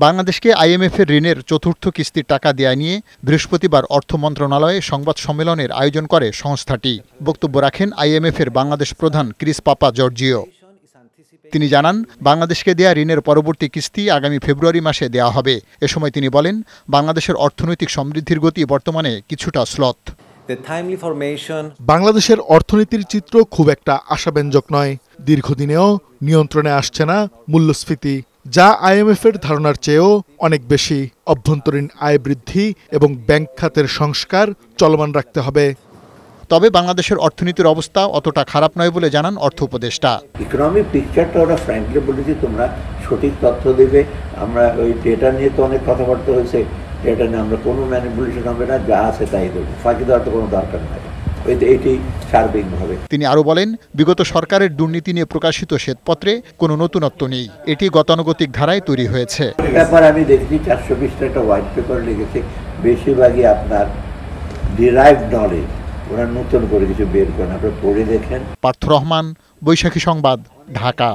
বাংলাদেশকে আইএমএফের ঋণের চতুর্থ কিস্তির টাকা দেয়া নিয়ে বৃহস্পতিবার অর্থ মন্ত্রণালয়ে সংবাদ সম্মেলনের আয়োজন করে সংস্থাটি। বক্তব্য রাখেন আইএমএফের বাংলাদেশ প্রধান ক্রিস পাপা জর্জিও। তিনি জানান, বাংলাদেশকে দেয়া ঋণের পরবর্তী কিস্তি আগামী ফেব্রুয়ারি মাসে দেয়া হবে। এ সময় তিনি বলেন, বাংলাদেশের অর্থনৈতিক সমৃদ্ধির গতি বর্তমানে কিছুটা শ্লথ। বাংলাদেশের অর্থনীতির চিত্র খুব একটা আশাব্যঞ্জক নয়। দীর্ঘদিনেও নিয়ন্ত্রণে আসছে না মূল্যস্ফীতি, যা আইএমএফের ধারণার চেয়েও অনেক বেশি। অভ্যন্তরীণ আয় বৃদ্ধি এবং ব্যাংক খাতের সংস্কার চলমান রাখতে হবে। তবে বাংলাদেশের অর্থনীতির অবস্থা অতটা খারাপ নয় বলে জানান অর্থ উপদেষ্টা। ইকোনমিক পিকচারটা ওরা ফ্র্যাঙ্কলি বলেছি, তোমরা সঠিক তথ্য দেবে। আমরা ওই ডেটা নিয়ে তো অনেক কথাবার্তা হয়েছে, ডেটা নিয়ে আমরা কোনো ম্যানিপুলেশন হবে না, যা আছে তাই দেবো, ফাঁকি দেওয়ার তো কোনো দরকার নাই। এইটাই সার্বিকভাবে। তিনি আরও বলেন, বিগত সরকারের দুর্নীতি নিয়ে প্রকাশিত শ্বেতপত্রে কোনো নতুনত্ব নেই, এটি গতানুগতিক ধারায় তৈরি হয়েছে। ব্যাপার আমি দেখছি 420টা একটা হোয়াইট পেপার লিখেছে, বেশিরভাগই আপনার ডিরাইভড নলেজ, ওরা নতুন করে কিছু বের করেন, আপনারা পড়ে দেখেন। পার্থ রহমান, বৈশাখী সংবাদ, ঢাকা।